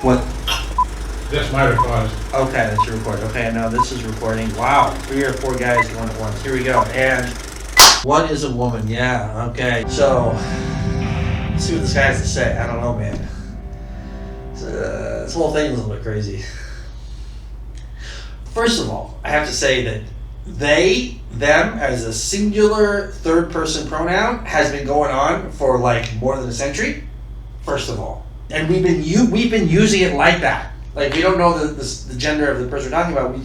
What? That's my record. Okay, that's your record. Okay, now this is recording. Wow, 3 or 4 guys going at once. Here we go. And what is a woman? Yeah, okay. So, let's see what this guy has to say. I don't know, man. This whole thing is a little bit crazy. First of all, I have to say that they, them, as a singular third-person pronoun has been going on for like more than a century. First of all, and we've been using it like that. Like we don't know the gender of the person we're talking about. We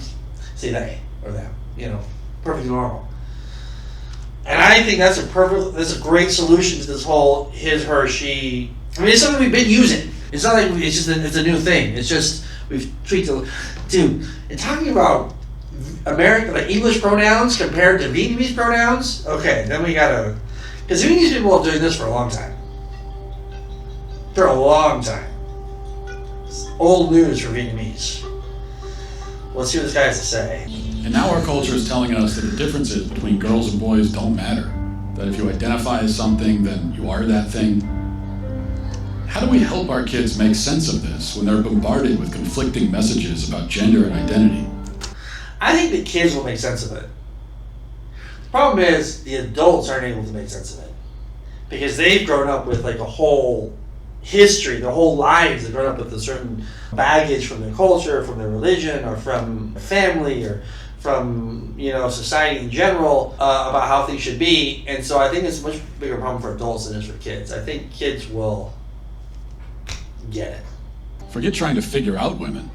say they or them. You know, perfectly normal. And I think that's a great solution to this whole his, her, she. I mean, it's something we've been using. It's not like it's a new thing. It's just we've tweaked it. Dude, and talking about American, like English pronouns compared to Vietnamese pronouns. Okay, then we gotta, because Vietnamese people have been doing this for a long time. For a long time. It's old news for Vietnamese. Let's see what this guy has to say. And now our culture is telling us that the differences between girls and boys don't matter. That if you identify as something, then you are that thing. How do we help our kids make sense of this when they're bombarded with conflicting messages about gender and identity? I think the kids will make sense of it. The problem is the adults aren't able to make sense of it. Because they've grown up with like a whole history, their whole lives. They've grown up with a certain baggage from their culture, from their religion, or from family, or from society in general about how things should be. And so I think it's a much bigger problem for adults than it is for kids. I think kids will get it. Forget trying to figure out women.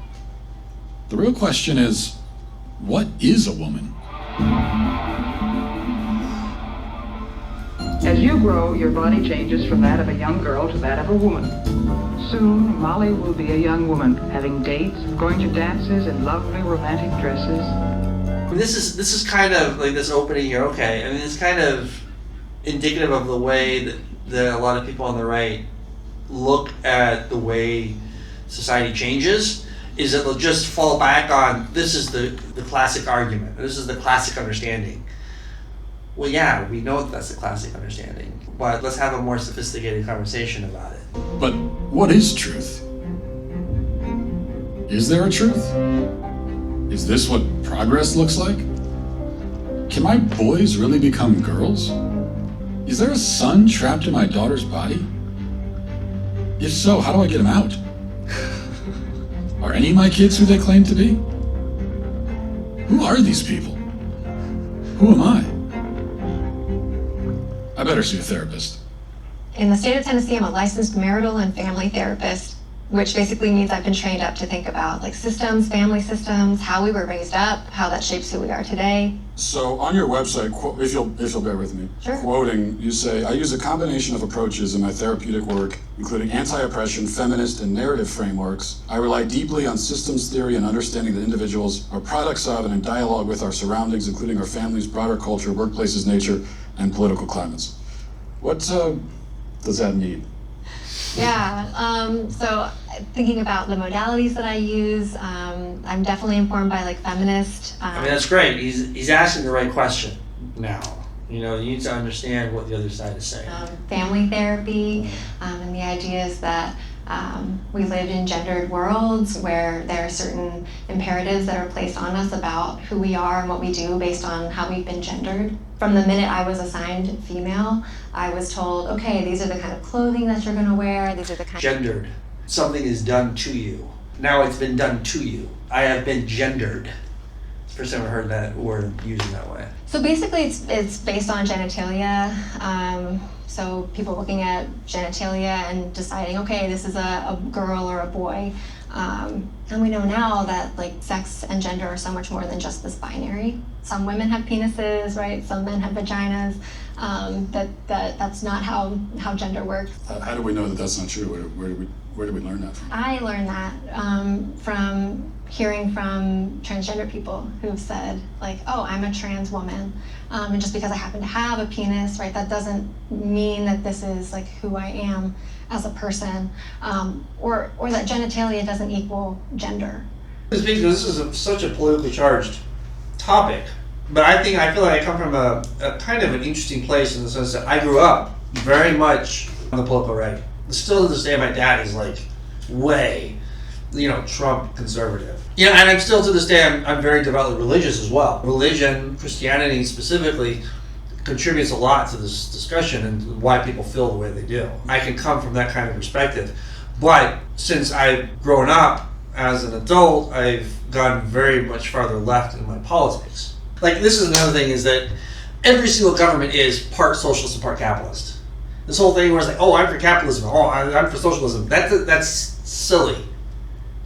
The real question is, what is a woman? As you grow, your body changes from that of a young girl to that of a woman. Soon, Molly will be a young woman, having dates, going to dances in lovely romantic dresses. I mean, this is kind of like this opening here. Okay, I mean, it's kind of indicative of the way that a lot of people on the right look at the way society changes. Is that they'll just fall back on this is the classic argument. This is the classic understanding. Well, yeah, we know that's the classic understanding, but let's have a more sophisticated conversation about it. But what is truth? Is there a truth? Is this what progress looks like? Can my boys really become girls? Is there a son trapped in my daughter's body? If so, how do I get him out? Are any of my kids who they claim to be? Who are these people? Who am I? I better see a therapist. In the state of Tennessee, I'm a licensed marital and family therapist, which basically means I've been trained up to think about like systems, family systems, how we were raised up, how that shapes who we are today. So on your website, if you'll bear with me, Sure. Quoting, you say, I use a combination of approaches in my therapeutic work, including anti-oppression, feminist, and narrative frameworks. I rely deeply on systems theory and understanding that individuals are products of and in dialogue with our surroundings, including our families, broader culture, workplaces, nature, and political climates. What does that mean? Yeah, so thinking about the modalities that I use, I'm definitely informed by like feminist. I mean, that's great. He's asking the right question now. You need to understand what the other side is saying. Family therapy, and the idea is that we live in gendered worlds where there are certain imperatives that are placed on us about who we are and what we do based on how we've been gendered. From the minute I was assigned female, I was told, okay, these are the kind of clothing that you're going to wear, these are the kind Gendered. Something is done to you. Now it's been done to you. I have been gendered. It's the first time I've heard that word used in that way. So basically it's based on genitalia. So people looking at genitalia and deciding, okay, this is a girl or a boy. And we know now that like sex and gender are so much more than just this binary. Some women have penises, right? Some men have vaginas. That's not how gender works. How do we know that that's not true? Where do we learn that from? I learned that from hearing from transgender people who've said like, oh, I'm a trans woman. And just because I happen to have a penis, right, that doesn't mean that this is like who I am as a person, or that genitalia doesn't equal gender. Because this is such a politically charged topic, but I feel like I come from a kind of an interesting place in the sense that I grew up very much on the political right. Still to this day, my dad is like way Trump conservative. And I'm still to this day, I'm very devoutly religious as well. Religion, Christianity specifically, contributes a lot to this discussion and why people feel the way they do. I can come from that kind of perspective. But since I've grown up as an adult, I've gone very much farther left in my politics. Like, this is another thing, is that every single government is part socialist and part capitalist. This whole thing where it's like, oh, I'm for capitalism, oh, I'm for socialism. That's silly.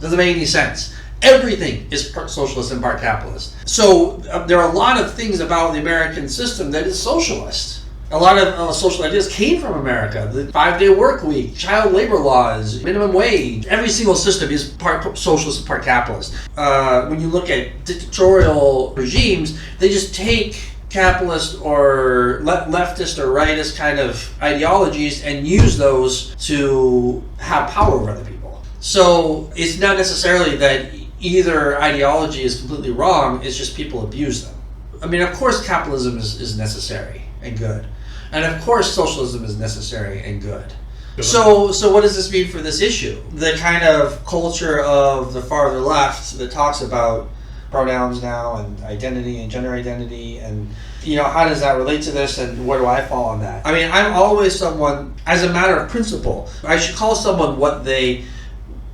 Doesn't make any sense. Everything is part socialist and part capitalist. So there are a lot of things about the American system that is socialist. A lot of social ideas came from America. The 5-day work week, child labor laws, minimum wage. Every single system is part socialist and part capitalist. When you look at dictatorial regimes, they just take capitalist or leftist or rightist kind of ideologies and use those to have power over other people. So it's not necessarily that either ideology is completely wrong, it's just people abuse them. I mean, of course capitalism is necessary and good. And of course socialism is necessary and good. So what does this mean for this issue? The kind of culture of the farther left that talks about pronouns now and identity and gender identity, and how does that relate to this, and where do I fall on that? I mean, I'm always someone, as a matter of principle, I should call someone what they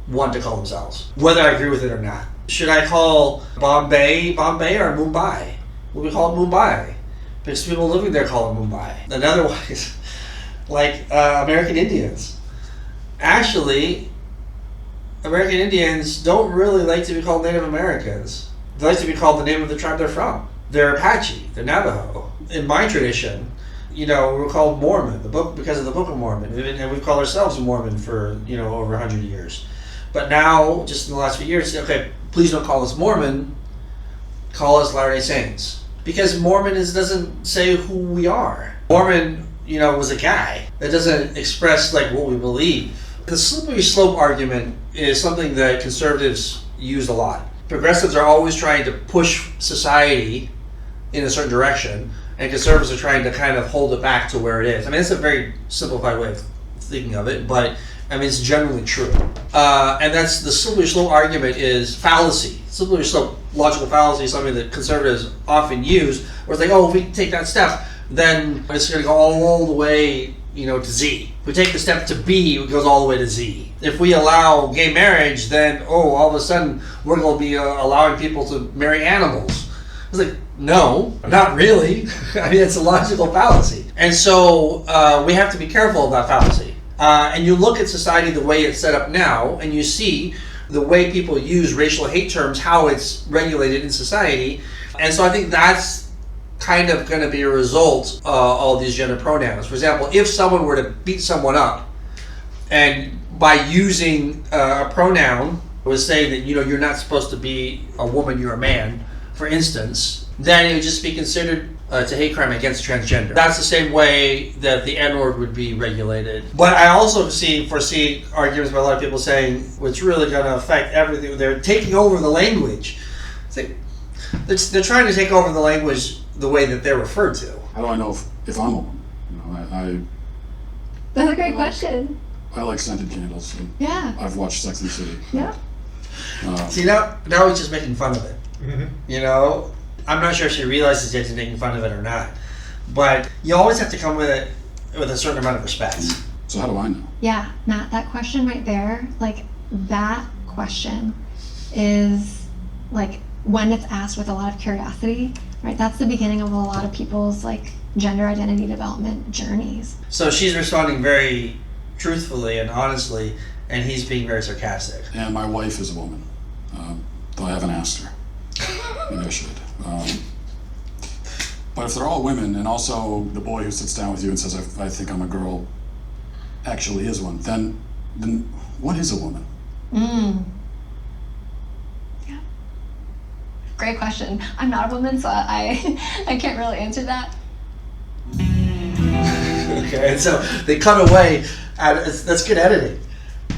want to call themselves, whether I agree with it or not. Should I call Bombay or Mumbai? Well, we call it Mumbai because people living there call it Mumbai. And otherwise, like American Indians. Actually, American Indians don't really like to be called Native Americans. They like to be called the name of the tribe they're from. They're Apache, they're Navajo. In my tradition, we're called Mormon, because of the Book of Mormon, and we've called ourselves Mormon for over 100 years. But now, just in the last few years, okay, please don't call us Mormon, call us Latter-day Saints. Because Mormon doesn't say who we are. Mormon, was a guy. That doesn't express what we believe. The slippery slope argument is something that conservatives use a lot. Progressives are always trying to push society in a certain direction, and conservatives are trying to kind of hold it back to where it is. I mean, it's a very simplified way of thinking of it, but it's generally true. And that's the slippery slope argument is fallacy. Slippery slope logical fallacy is something that conservatives often use, where it's like, oh, if we take that step, then it's going to go all the way, to Z. If we take the step to B, it goes all the way to Z. If we allow gay marriage, then, all of a sudden, we're going to be allowing people to marry animals. It's like, no, not really. I mean, it's a logical fallacy. And so we have to be careful of that fallacy. And you look at society the way it's set up now, and you see the way people use racial hate terms, how it's regulated in society. And so I think that's kind of going to be a result of all these gender pronouns. For example, if someone were to beat someone up, and by using a pronoun was saying that you're not supposed to be a woman, you're a man, for instance, then it would just be considered to hate crime against transgender. That's the same way that the N-word would be regulated. But I also foresee arguments by a lot of people saying what's really going to affect everything. They're taking over the language. It's like, they're trying to take over the language the way that they're referred to. How do I know if I'm a woman? That's a great question. I like scented candles. So Yeah. I've watched Sex and the City. Yeah. See, now he's just making fun of it. Mm-hmm. I'm not sure if she realizes that he's making fun of it or not. But you always have to come with it with a certain amount of respect. So how do I know? Yeah, Matt, that question right there, that question is when it's asked with a lot of curiosity, right? That's the beginning of a lot of people's gender identity development journeys. So she's responding very truthfully and honestly, and he's being very sarcastic. And my wife is a woman, though I haven't asked her. Maybe I should. But if they're all women, and also the boy who sits down with you and says, I think I'm a girl, actually is one, then what is a woman? Yeah. Great question. I'm not a woman, so I can't really answer that. Okay, and so they cut away. That's good editing.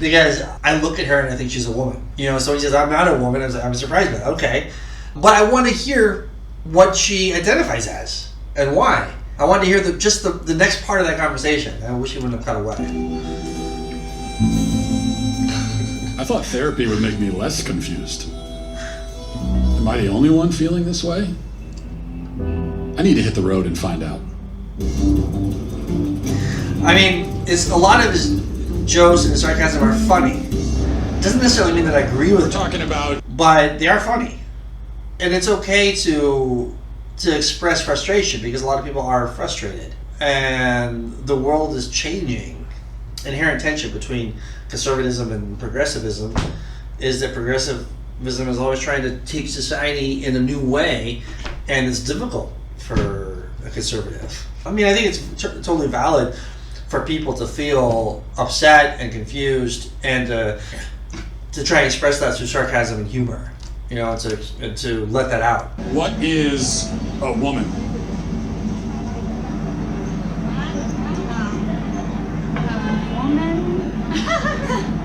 Because I look at her and I think she's a woman. So he says, I'm not a woman. I'm surprised by that. Okay. But I want to hear what she identifies as and why. I want to hear the next part of that conversation. I wish he wouldn't have cut away. I thought therapy would make me less confused. Am I the only one feeling this way? I need to hit the road and find out. I mean, it's a lot of his jokes and his sarcasm are funny. Doesn't necessarily mean that I agree with We're them, talking about... but they are funny. And it's okay to express frustration because a lot of people are frustrated. And the world is changing. Inherent tension between conservatism and progressivism is that progressivism is always trying to take society in a new way, and it's difficult for a conservative. I mean, I think it's totally valid for people to feel upset and confused and to try and express that through sarcasm and humor, you know, and to let that out. What is a woman?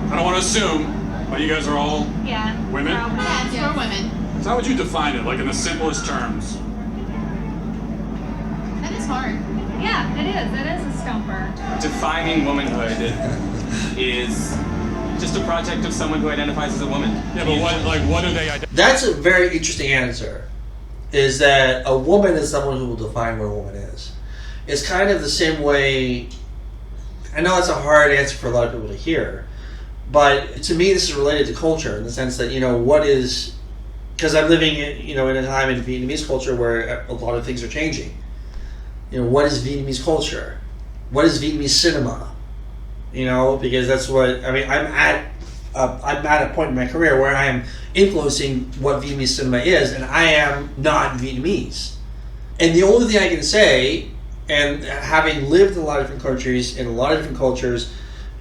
I don't want to assume, but you guys are all women? Yeah, we're women. So how would you define it, like in the simplest terms? That is hard. Yeah, it is. It is a stumper. Defining womanhood is just a project of someone who identifies as a woman. Yeah, but what do they identify? That's a very interesting answer, is that a woman is someone who will define what a woman is. It's kind of the same way, I know it's a hard answer for a lot of people to hear, but to me this is related to culture in the sense that, you know, what is, because I'm living in a time in Vietnamese culture where a lot of things are changing. You know, what is Vietnamese culture? What is Vietnamese cinema? You know, because that's what, I mean, I'm at a point in my career where I am influencing what Vietnamese cinema is, and I am not Vietnamese. And the only thing I can say, and having lived in a lot of different countries, in a lot of different cultures,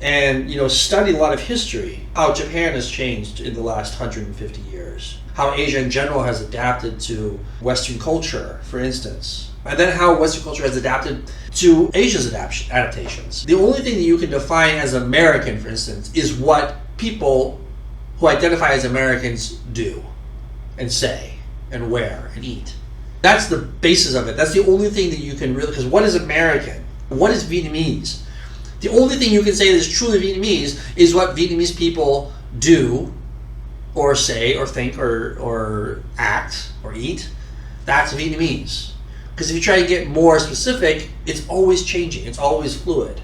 and, you know, studied a lot of history, how Japan has changed in the last 150 years, how Asia in general has adapted to Western culture, for instance, and then how Western culture has adapted to Asia's adaptations. The only thing that you can define as American, for instance, is what people who identify as Americans do and say and wear and eat. That's the basis of it. That's the only thing that you can really, because what is American? What is Vietnamese? The only thing you can say that is truly Vietnamese is what Vietnamese people do or say or think or act or eat. That's Vietnamese. Because if you try to get more specific, it's always changing. It's always fluid.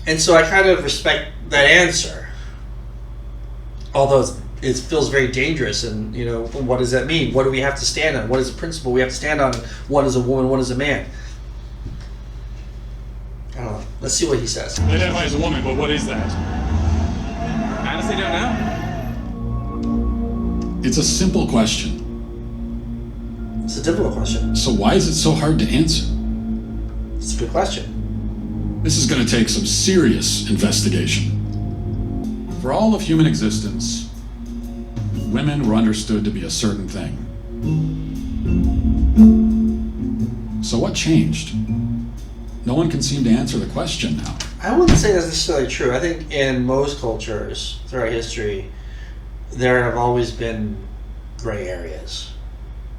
And so I kind of respect that answer. Although it feels very dangerous, and, you know, what does that mean? What do we have to stand on? What is the principle we have to stand on? What is a woman? What is a man? I don't know. Let's see what he says. They identify as a woman, but what is that? I honestly don't know. It's a simple question. It's a difficult question. So why is it so hard to answer? It's a good question. This is going to take some serious investigation. For all of human existence, women were understood to be a certain thing. So what changed? No one can seem to answer the question now. I wouldn't say that's necessarily true. I think in most cultures throughout history, there have always been gray areas.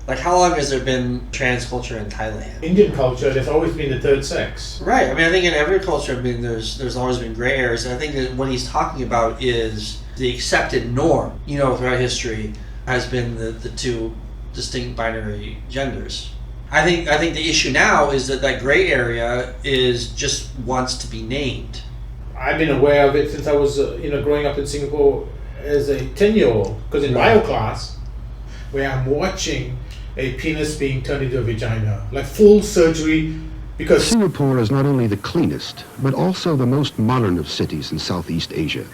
Like, how long has there been trans culture in Thailand? Indian culture, there's always been the third sex. Right. I mean, I think in every culture, I mean, there's always been gray areas. And I think that what he's talking about is the accepted norm, you know, throughout history has been the two distinct binary genders. I think the issue now is that gray area is just wants to be named. I've been aware of it since I was, growing up in Singapore as a 10-year-old. Because in bio class, where I'm watching a penis being turned into a vagina, like full surgery, because Singapore is not only the cleanest, but also the most modern of cities in Southeast Asia.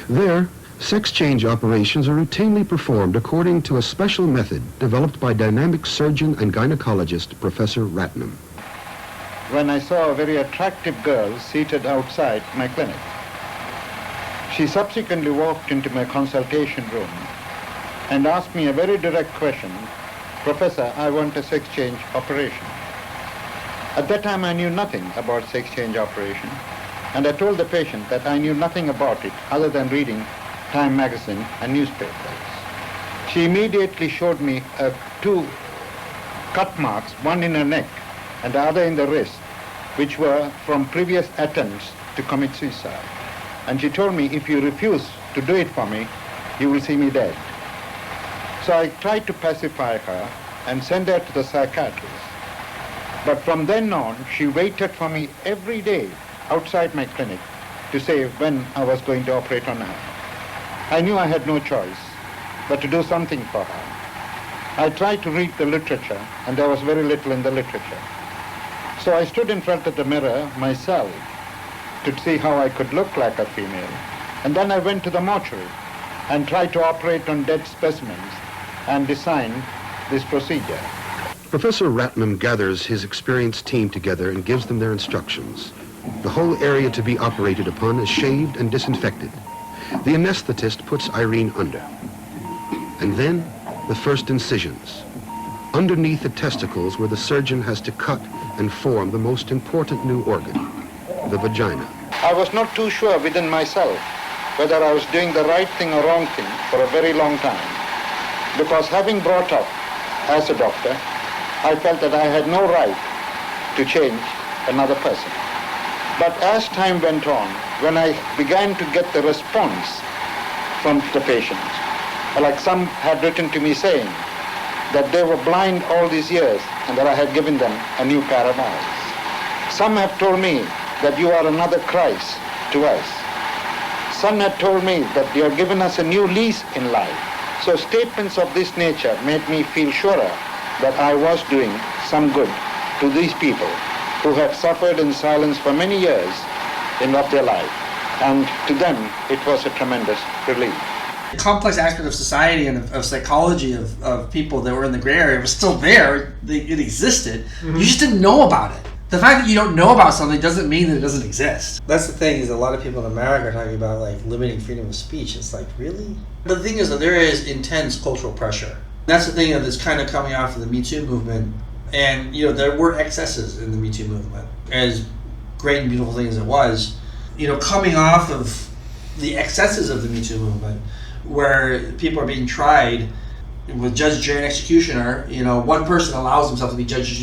There, sex change operations are routinely performed according to a special method developed by dynamic surgeon and gynecologist Professor Ratnam. When I saw a very attractive girl seated outside my clinic, she subsequently walked into my consultation room and asked me a very direct question, "Professor, I want a sex change operation." At that time I knew nothing about sex change operation, and I told the patient that I knew nothing about it other than reading Time magazine and newspapers. She immediately showed me two cut marks, one in her neck and the other in the wrist, which were from previous attempts to commit suicide. And she told me, if you refuse to do it for me, you will see me dead. So I tried to pacify her and send her to the psychiatrist. But from then on, she waited for me every day outside my clinic to say when I was going to operate on her. I knew I had no choice but to do something for her. I tried to read the literature, and there was very little in the literature. So I stood in front of the mirror myself to see how I could look like a female. And then I went to the mortuary and tried to operate on dead specimens and designed this procedure. Professor Ratnam gathers his experienced team together and gives them their instructions. The whole area to be operated upon is shaved and disinfected. The anesthetist puts Irene under. And then the first incisions. Underneath the testicles where the surgeon has to cut and form the most important new organ, the vagina. I was not too sure within myself whether I was doing the right thing or wrong thing for a very long time. Because having brought up as a doctor, I felt that I had no right to change another person. But as time went on, when I began to get the response from the patients, like some had written to me saying that they were blind all these years and that I had given them a new pair of eyes. Some have told me that you are another Christ to us. Some had told me that you have given us a new lease in life. So statements of this nature made me feel surer that I was doing some good to these people who had suffered in silence for many years of their life. And to them, it was a tremendous relief. The complex aspect of society and of psychology of people that were in the gray area was still there. It existed. Mm-hmm. You just didn't know about it. The fact that you don't know about something doesn't mean that it doesn't exist. That's the thing, is a lot of people in America are talking about like limiting freedom of speech. It's like, really? But the thing is that there is intense cultural pressure. That's the thing that's kind of coming out of the Me Too movement. And, you know, there were excesses in the Me Too movement. As great and beautiful thing as it was, you know, coming off of the excesses of the Me Too movement, where people are being tried with judge, jury, and executioner, you know, one person allows himself to be judge,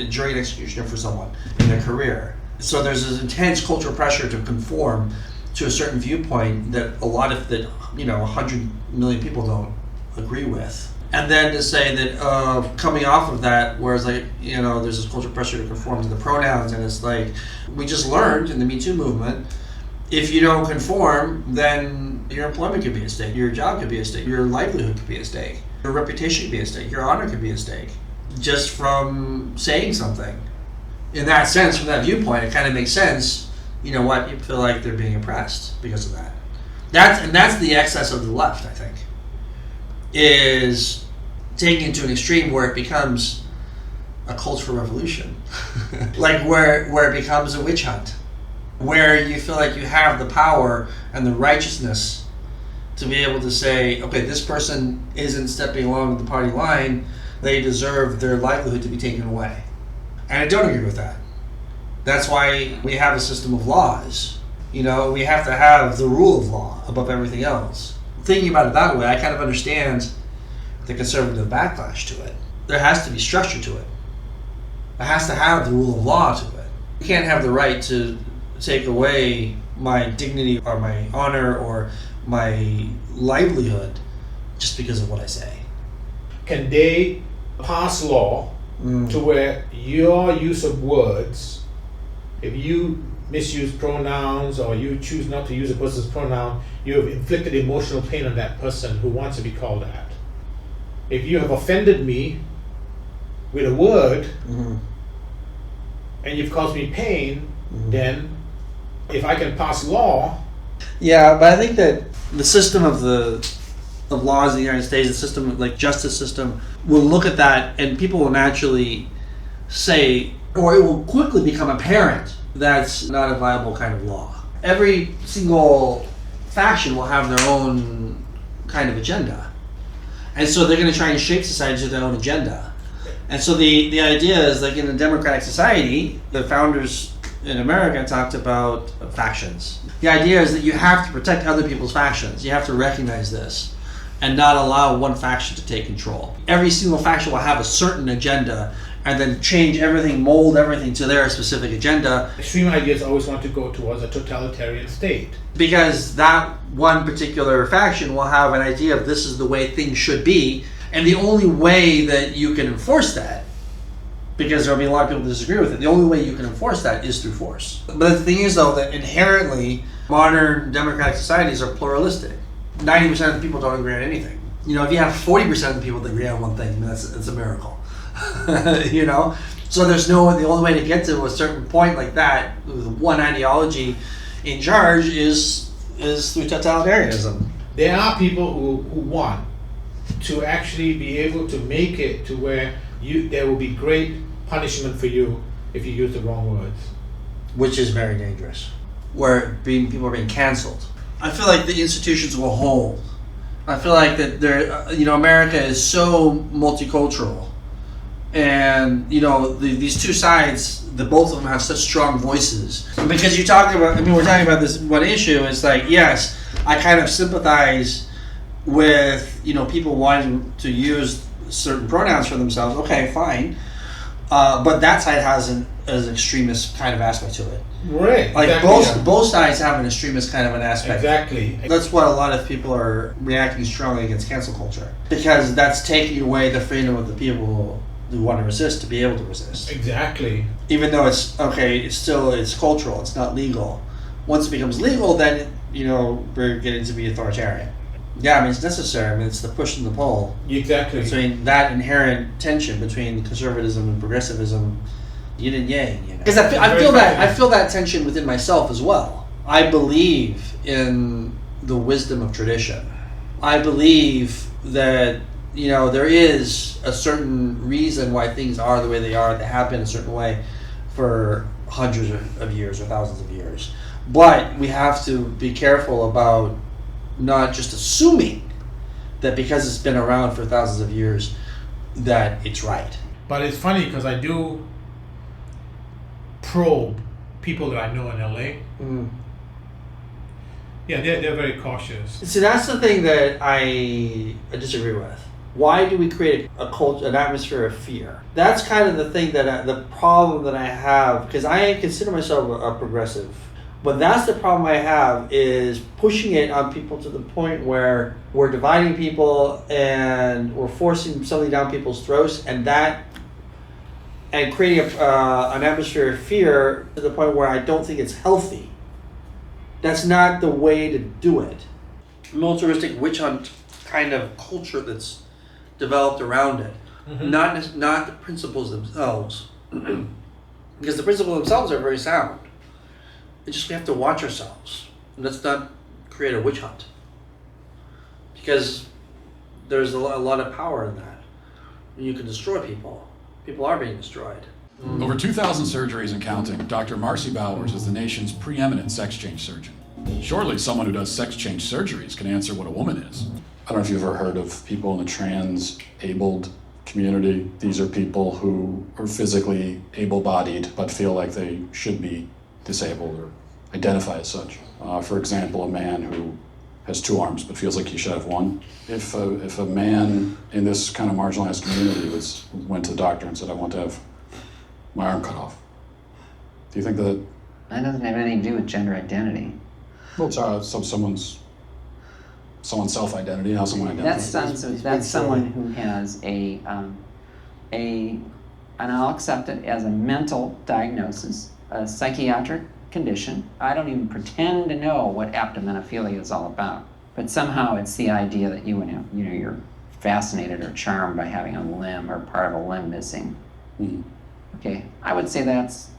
jury, and executioner for someone in their career. So there's this intense cultural pressure to conform to a certain viewpoint that a lot of 100 million people don't agree with. And then to say that coming off of that, whereas like, you know, there's this cultural pressure to conform to the pronouns, and it's like, we just learned in the Me Too movement, if you don't conform, then your employment could be at stake, your job could be at stake, your livelihood could be at stake, your reputation could be at stake, your honor could be at stake, just from saying something. In that sense, from that viewpoint, it kind of makes sense, you know, why people feel like they're being oppressed because of that. That's the excess of the left, I think, is taking it to an extreme where it becomes a cultural revolution. Like where it becomes a witch hunt, where you feel like you have the power and the righteousness to be able to say, okay, this person isn't stepping along the party line, they deserve their livelihood to be taken away. And I don't agree with that. That's why we have a system of laws. You know, we have to have the rule of law above everything else. Thinking about it that way, I kind of understand the conservative backlash to it. There has to be structure to it. It has to have the rule of law to it. You can't have the right to take away my dignity or my honor or my livelihood just because of what I say. Can they pass law to where your use of words, if you misuse pronouns or you choose not to use a person's pronoun, you have inflicted emotional pain on that person who wants to be called that. If you have offended me with a word and you've caused me pain, then if I can pass law. Yeah, but I think that the system of laws in the United States, the system like justice system, will look at that and people will naturally say, or it will quickly become apparent that's not a viable kind of law. Every single faction will have their own kind of agenda. And so they're going to try and shape society to their own agenda. And so the idea is, like in a democratic society, the founders in America talked about factions. The idea is that you have to protect other people's factions. You have to recognize this and not allow one faction to take control. Every single faction will have a certain agenda and then change everything, mold everything to their specific agenda. Extreme ideas always want to go towards a totalitarian state. Because that one particular faction will have an idea of this is the way things should be, and the only way that you can enforce that, because there'll be a lot of people who disagree with it, the only way you can enforce that is through force. But the thing is, though, that inherently modern democratic societies are pluralistic. 90% of the people don't agree on anything. You know, if you have 40% of the people that agree on one thing, I mean, it's a miracle. You know, so the only way to get to a certain point like that with one ideology in charge is through totalitarianism. There are people who want to actually be able to make it to where there will be great punishment for you if you use the wrong words, which is very dangerous. Where people are being canceled. I feel like the institutions will hold. I feel like that America is so multicultural. And these two sides, both of them have such strong voices. Because we're talking about this one issue. It's like, yes, I kind of sympathize with people wanting to use certain pronouns for themselves. Okay, fine, but that side has an extremist kind of aspect to it. Right. Like exactly, both sides have an extremist kind of an aspect. Exactly. That's why a lot of people are reacting strongly against cancel culture, because that's taking away the freedom of the people who want to resist to be able to resist. Exactly. Even though it's cultural, it's not legal. Once it becomes legal, then we're getting to be authoritarian. Yeah, I mean, it's necessary. I mean, it's the push and the pull. Exactly. Between that inherent tension between conservatism and progressivism, yin and yang. Because I feel that tension within myself as well. I believe in the wisdom of tradition. I believe that there is a certain reason why things are the way they are. They have been a certain way for hundreds of years or thousands of years. But we have to be careful about not just assuming that because it's been around for thousands of years that it's right. But it's funny because I do probe people that I know in LA. Mm. Yeah, they're very cautious. See, that's the thing that I disagree with. Why do we create a culture, an atmosphere of fear? That's kind of the thing the problem that I have, because I consider myself a progressive. But that's the problem I have, is pushing it on people to the point where we're dividing people and we're forcing something down people's throats, and creating an atmosphere of fear to the point where I don't think it's healthy. That's not the way to do it. Militaristic witch hunt kind of culture that's developed around it, not the principles themselves, because the principles themselves are very sound. It's just we have to watch ourselves. Let's not create a witch hunt, because there's a lot of power in that. You can destroy people. People are being destroyed. Over 2,000 surgeries and counting, Dr. Marcy Bowers is the nation's preeminent sex change surgeon. Surely someone who does sex change surgeries can answer what a woman is. I don't know if you've ever heard of people in the trans-abled community. These are people who are physically able-bodied but feel like they should be disabled or identify as such. For example, a man who has 2 arms but feels like he should have 1. If a man in this kind of marginalized community went to the doctor and said, I want to have my arm cut off, do you think that doesn't have anything to do with gender identity? Well, it's someone's self-identity, how someone identifies. That's someone who has and I'll accept it as a mental diagnosis, a psychiatric condition. I don't even pretend to know what aptomenophilia is all about, but somehow it's the idea that you're fascinated or charmed by having a limb or part of a limb missing. Mm-hmm. Okay, I would say that's,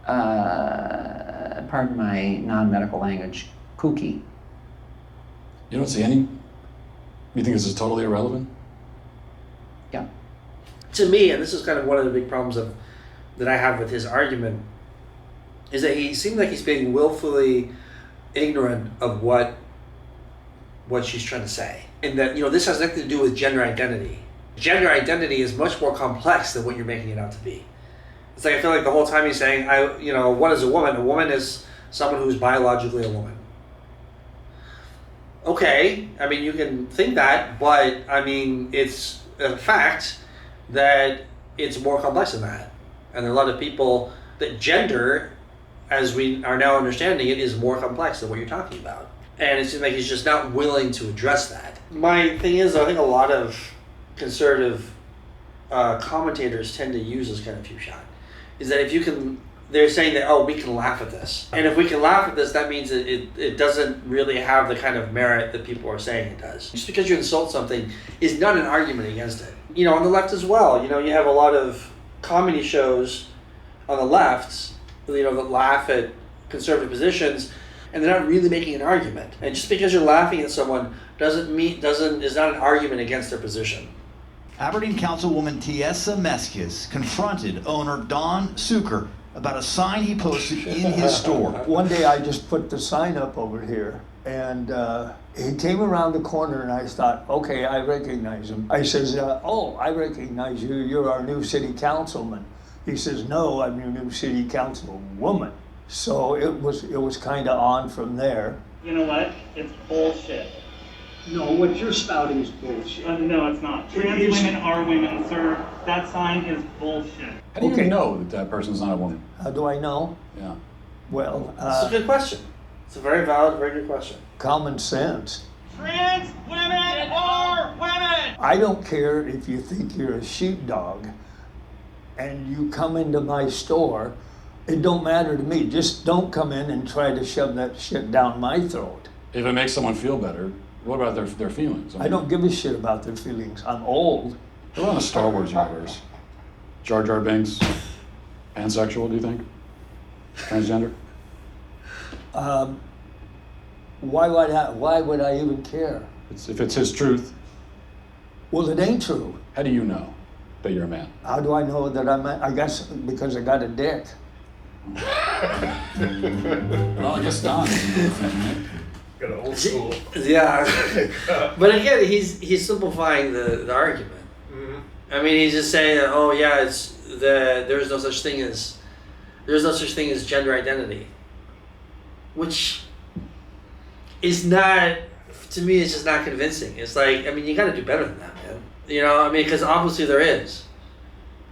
pardon my non-medical language, kooky. You don't see any? You think this is totally irrelevant? Yeah. To me, and this is kind of one of the big problems that I have with his argument, is that he seems like he's being willfully ignorant of what she's trying to say. And that, this has nothing to do with gender identity. Gender identity is much more complex than what you're making it out to be. It's like, I feel like the whole time he's saying, what is a woman? A woman is someone who's biologically a woman. Okay, I mean, you can think that, but I mean, it's a fact that it's more complex than that. And there are a lot of people that gender, as we are now understanding it, is more complex than what you're talking about. And it seems like he's just not willing to address that. My thing is, I think a lot of conservative commentators tend to use this kind of few shot. Is that if you can, they're saying that, oh, we can laugh at this. And if we can laugh at this, that means it doesn't really have the kind of merit that people are saying it does. Just because you insult something is not an argument against it. You know, on the left as well, you know, you have a lot of comedy shows on the left, you know, that laugh at conservative positions, and they're not really making an argument. And just because you're laughing at someone is not an argument against their position. Aberdeen Councilwoman Tiesa Meskis confronted owner Don Suker about a sign he posted in his store. One day I just put the sign up over here, and he came around the corner, and I thought, okay, I recognize him. I says, oh, I recognize you. You're our new city councilman. He says, no, I'm your new city councilwoman. So it was kind of on from there. You know what? It's bullshit. No, what you're spouting is bullshit. No, it's not. Trans women are women, sir. That sign is bullshit. How do you know that person's not a woman? How do I know? Yeah. Well, it's a good question. It's a very valid, very good question. Common sense. Trans women are women! I don't care if you think you're a sheepdog and you come into my store. It don't matter to me. Just don't come in and try to shove that shit down my throat. If it makes someone feel better, what about their feelings? I don't give a shit about their feelings. I'm old. What about in the Star Wars universe? Jar Jar Binks, pansexual, do you think? Transgender? Why would I even care? If it's his truth. Well, it ain't true. How do you know that you're a man? How do I know that I'm a, I guess because I got a dick. Well, I guess Don. Got an old school. Yeah. But again, he's simplifying the argument. Mm-hmm. I mean, he's just saying, oh yeah, there's no such thing as gender identity, which is not, to me, it's just not convincing. It's like, I mean, you got to do better than that, man. You know, I mean, because obviously there is,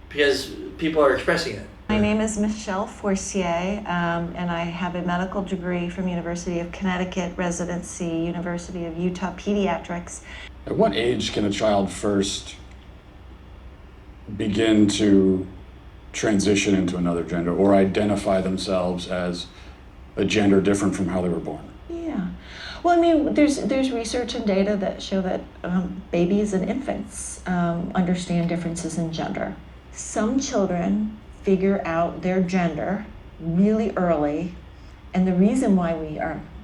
because people are expressing it. My name is Michelle Forcier, and I have a medical degree from University of Connecticut, residency, University of Utah Pediatrics. At what age can a child first begin to transition into another gender or identify themselves as a gender different from how they were born? Yeah. Well, I mean, there's research and data that show that babies and infants understand differences in gender. Some children figure out their gender really early, and the reason why we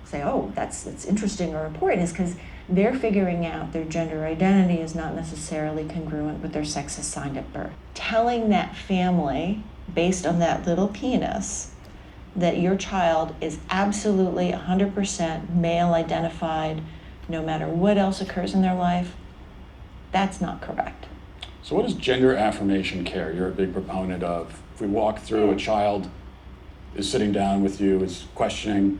say, oh, that's interesting or important is because they're figuring out their gender identity is not necessarily congruent with their sex assigned at birth. Telling that family, based on that little penis, that your child is absolutely 100% male identified, no matter what else occurs in their life, that's not correct. So what is gender affirmation care you're a big proponent of? If we walk through, a child is sitting down with you, is questioning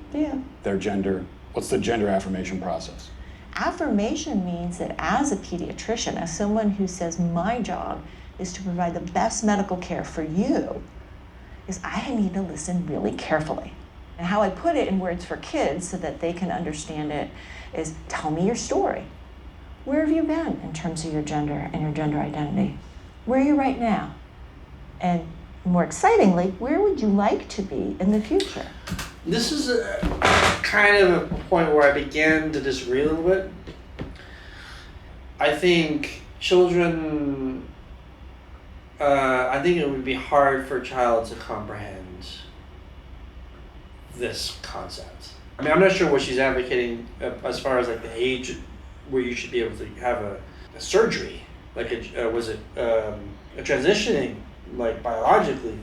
their gender, what's the gender affirmation process? Affirmation means that as a pediatrician, as someone who says my job is to provide the best medical care for you, is I need to listen really carefully. And how I put it in words for kids so that they can understand it is, tell me your story. Where have you been in terms of your gender and your gender identity? Where are you right now? And more excitingly, where would you like to be in the future? This is kind of a point where I began to disagree a little bit. I think children, I think it would be hard for a child to comprehend this concept. I mean, I'm not sure what she's advocating as far as like the age where you should be able to have a surgery, like was it a transitioning, like biologically.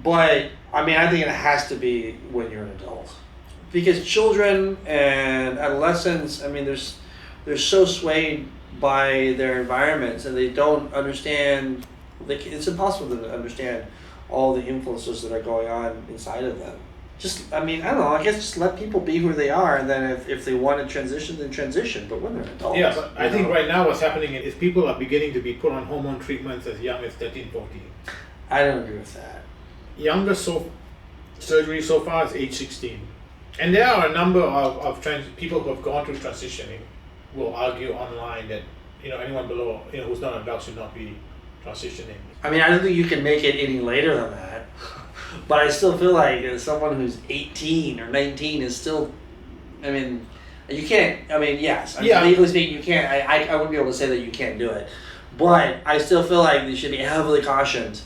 But I mean, I think it has to be when you're an adult, because children and adolescents, I mean, they're so swayed by their environments, and they don't understand. It's impossible to understand all the influences that are going on inside of them. just, I mean, I don't know, I guess just let people be who they are, and then if they want to transition, then transition, but when they're adults. Yeah, but I think right now what's happening is people are beginning to be put on hormone treatments as young as 13, 14. I don't agree with that. Youngest surgery so far is age 16. And there are a number of people who have gone through transitioning will argue online that, anyone below, who's not an adult should not be transitioning. I mean, I don't think you can make it any later than that. But I still feel like someone who's 18 or 19 is still, I mean, you can't, I mean, yes. I mean, legally speaking, you can't, I wouldn't be able to say that you can't do it. But I still feel like they should be heavily cautioned.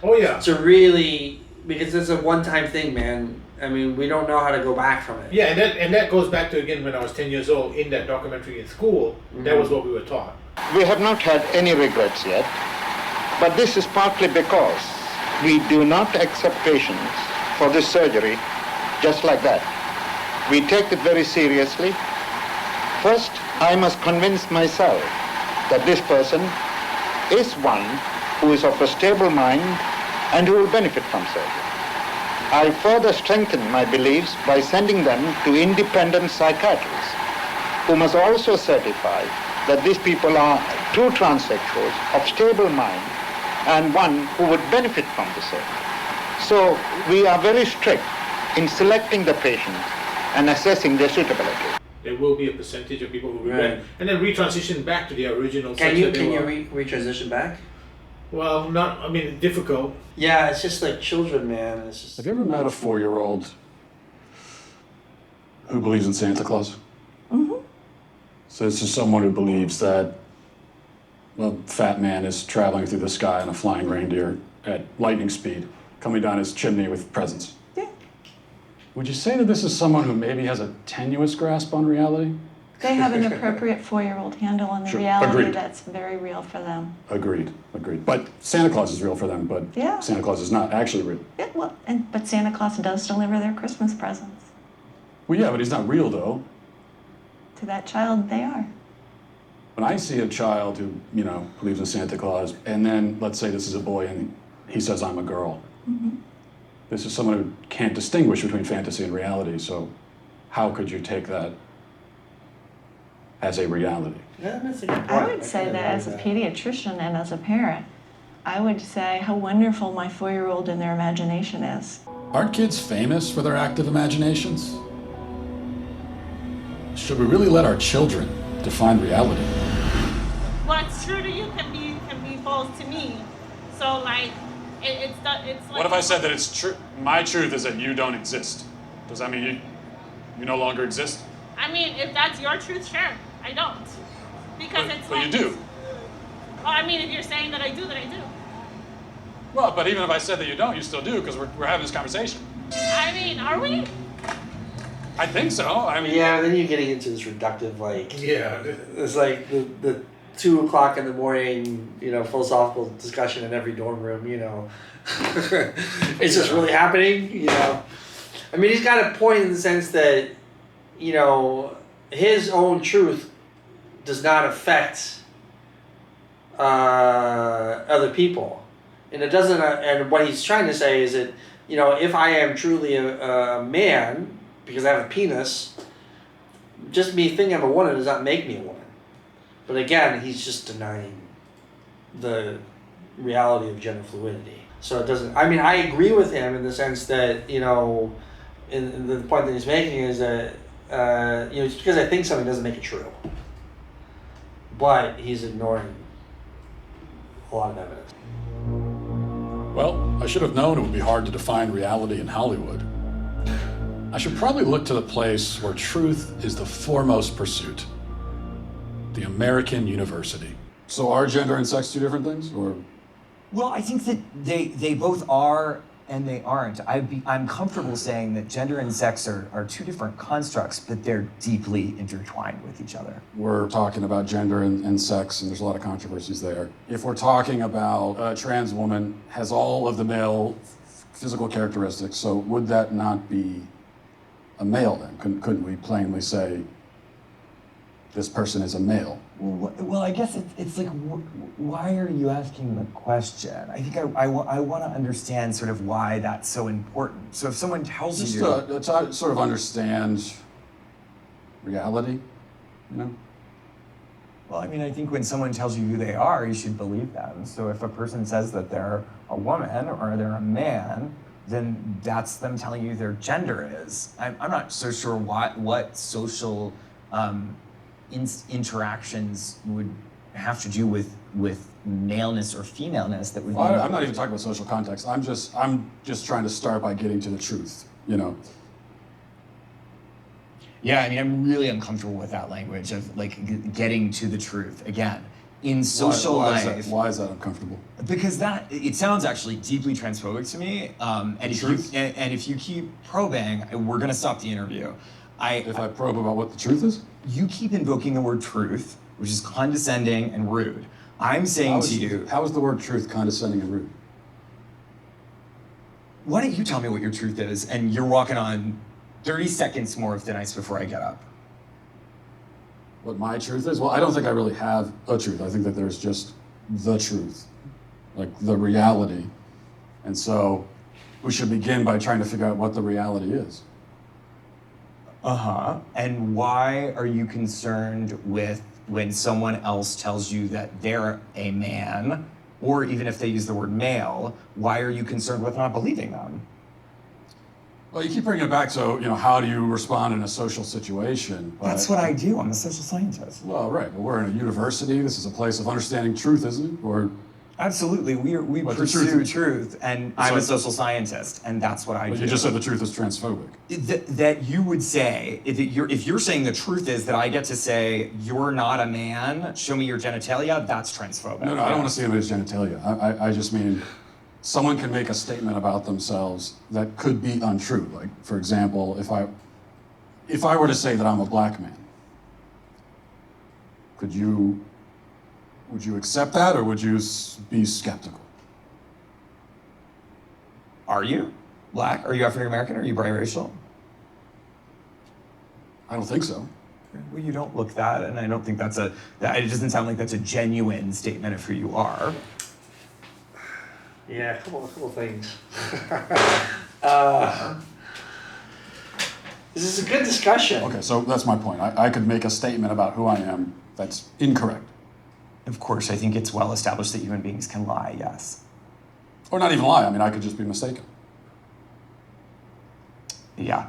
Oh, yeah. To really, because it's a one-time thing, man. I mean, we don't know how to go back from it. Yeah, and that goes back to, again, when I was 10 years old, in that documentary in school, that was what we were taught. We have not had any regrets yet, but this is partly because we do not accept patients for this surgery just like that. We take it very seriously. First, I must convince myself that this person is one who is of a stable mind and who will benefit from surgery. I further strengthen my beliefs by sending them to independent psychiatrists who must also certify that these people are true transsexuals of stable mind and one who would benefit from the surgery. So we are very strict in selecting the patients and assessing their suitability. There will be a percentage of people who regret and then retransition back to their original sex. Can you retransition back? Well, difficult. Yeah, it's just like children, man. It's just. Have you ever met a 4-year-old who believes in Santa Claus? Mm-hmm. So this is someone who believes that, well, fat man is traveling through the sky on a flying reindeer at lightning speed, coming down his chimney with presents. Yeah. Would you say that this is someone who maybe has a tenuous grasp on reality? They have an appropriate 4-year-old handle on the Sure. reality Agreed. that's very real for them. Agreed. But Santa Claus is real for them, but Yeah. Santa Claus is not actually real. Yeah, well, but Santa Claus does deliver their Christmas presents. Well, yeah, but he's not real, though. To that child, they are. When I see a child who, believes in Santa Claus, and then let's say this is a boy and he says, I'm a girl. Mm-hmm. This is someone who can't distinguish between fantasy and reality, so how could you take that as a reality? Yeah, that's a good point. I would say that as a pediatrician and as a parent, I would say how wonderful my 4-year-old and their imagination is. Aren't kids famous for their active imaginations? Should we really let our children define reality? What's true to you can be false to me. So like, it's like. What if I said that it's true? My truth is that you don't exist. Does that mean you no longer exist? I mean, if that's your truth, sure. I don't, because But you do. Oh, I mean, if you're saying that I do, then I do. Well, but even if I said that you don't, you still do, because we're having this conversation. I mean, are we? I think so. I mean, yeah, then you're getting into this reductive, like. Yeah. It's like the 2 o'clock in the morning, philosophical discussion in every dorm room, It's just really happening, I mean, he's got a point in the sense that, his own truth does not affect other people. And it doesn't, and what he's trying to say is that, if I am truly a man, because I have a penis, just me thinking I'm a woman does not make me a woman. But again, he's just denying the reality of gender fluidity. So it doesn't, I mean, I agree with him in the sense that, in the point that he's making is that, just because I think something doesn't make it true. But he's ignoring a lot of evidence. well, I should have known it would be hard to define reality in Hollywood. I should probably look to the place where truth is the foremost pursuit. The American University. So are gender and sex two different things, or? Well, I think that they both are and they aren't. I'm comfortable saying that gender and sex are two different constructs, but they're deeply intertwined with each other. We're talking about gender and sex, and there's a lot of controversies there. If we're talking about a trans woman has all of the male physical characteristics, so would that not be a male then? Couldn't we plainly say this person is a male. Well, I guess it's like, why are you asking the question? I think I want to understand sort of why that's so important. So if someone tells Just you... to sort of understand reality, you know? Well, I mean, I think when someone tells you who they are, you should believe them. So if a person says that they're a woman or they're a man, then that's them telling you their gender is. I'm not so sure what social interactions would have to do with maleness or femaleness that would be... I'm not even talking about social context. I'm just trying to start by getting to the truth, you know? Yeah, I mean, I'm really uncomfortable with that language of like getting to the truth. Again, in social life. Why is that uncomfortable? Because it sounds actually deeply transphobic to me. And if you keep probing, we're gonna stop the interview. If I probe about what the truth is? You keep invoking the word truth, which is condescending and rude. I'm saying to you... How is the word truth condescending and rude? Why don't you tell me what your truth is, and you're walking on 30 seconds more of thin ice before I get up. What my truth is? Well, I don't think I really have a truth. I think that there's just the truth, like the reality. And so we should begin by trying to figure out what the reality is. Uh-huh. And why are you concerned with when someone else tells you that they're a man, or even if they use the word male, why are you concerned with not believing them? Well, you keep bringing it back to, you know, how do you respond in a social situation? That's what I do. I'm a social scientist. Well, right, but we're in a university. This is a place of understanding truth, isn't it? Or absolutely, we pursue truth, and I'm a social scientist, and that's what I do. You just said the truth is transphobic. That you would say, if you're saying the truth is that I get to say, you're not a man, show me your genitalia, that's transphobic. No, I don't want to see anybody's genitalia. I just mean, someone can make a statement about themselves that could be untrue. Like, for example, if I were to say that I'm a black man, would you accept that, or would you be skeptical? Are you black? Are you African American? Are you biracial? I don't think so. Well, you don't look that, and I don't think it doesn't sound like that's a genuine statement of who you are. Yeah, a couple things. This is a good discussion. Okay, so that's my point. I could make a statement about who I am that's incorrect. Of course, I think it's well established that human beings can lie, yes. Or not even lie. I mean, I could just be mistaken. Yeah.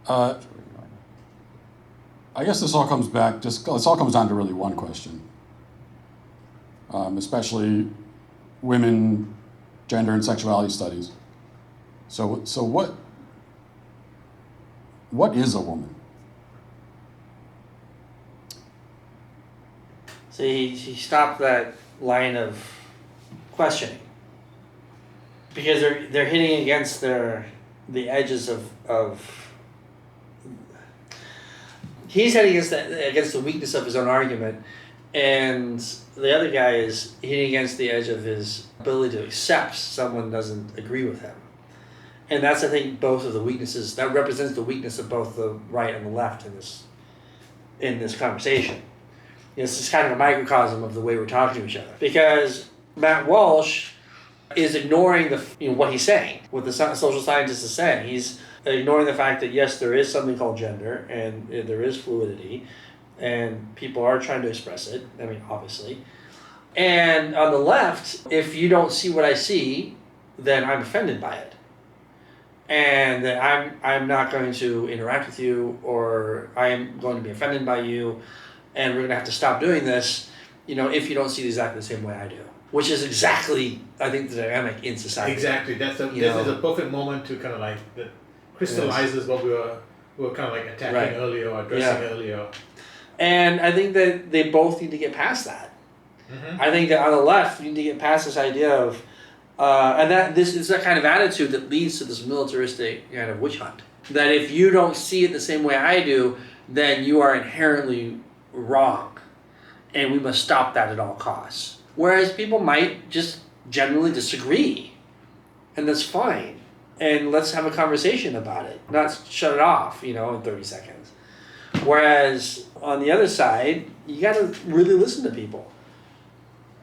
I guess this all comes down to really one question. Especially women, gender and sexuality studies. So what is a woman? So he stopped that line of questioning because they're hitting against the edges of he's heading against the weakness of his own argument, and the other guy is hitting against the edge of his ability to accept someone doesn't agree with him. And that's, I think, both of the weaknesses. That represents the weakness of both the right and the left in this conversation. This is kind of a microcosm of the way we're talking to each other. Because Matt Walsh is ignoring what he's saying, what the social scientist is saying. He's ignoring the fact that, yes, there is something called gender, and there is fluidity, and people are trying to express it, I mean, obviously. And on the left, if you don't see what I see, then I'm offended by it. And that I'm not going to interact with you, or I am going to be offended by you, and we're going to have to stop doing this, if you don't see it exactly the same way I do. Which is exactly, I think, the dynamic in society. Exactly. This is a perfect moment to kind of like that crystallizes what we were kind of like attacking earlier or addressing earlier. And I think that they both need to get past that. Mm-hmm. I think that on the left, you need to get past this idea of, and that this is a kind of attitude that leads to this militaristic kind of witch hunt. That if you don't see it the same way I do, then you are inherently wrong. And we must stop that at all costs. Whereas people might just generally disagree. And that's fine. And let's have a conversation about it. Not shut it off, in 30 seconds. Whereas on the other side, you got to really listen to people.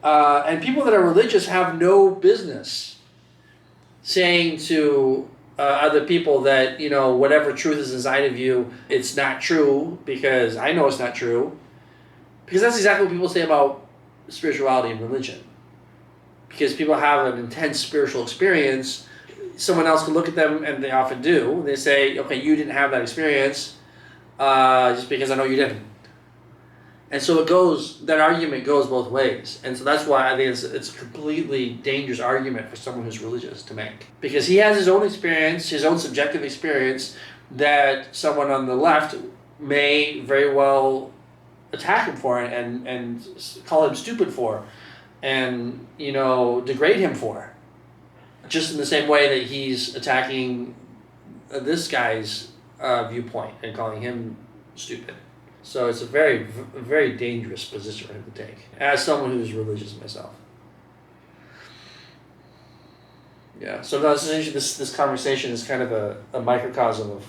And people that are religious have no business saying to other people that, you know, whatever truth is inside of you, it's not true, because I know it's not true. Because that's exactly what people say about spirituality and religion. Because people have an intense spiritual experience, someone else can look at them, and they often do, and they say, okay, you didn't have that experience, just because I know you didn't. And so that argument goes both ways. And so that's why I think it's a completely dangerous argument for someone who's religious to make. Because he has his own experience, his own subjective experience, that someone on the left may very well attack him for and call him stupid for, and, you know, degrade him for. Just in the same way that he's attacking this guy's viewpoint and calling him stupid. So it's a very, very dangerous position for him to take, as someone who's religious myself. Yeah, so this conversation is kind of a microcosm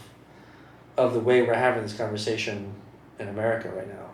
of the way we're having this conversation in America right now.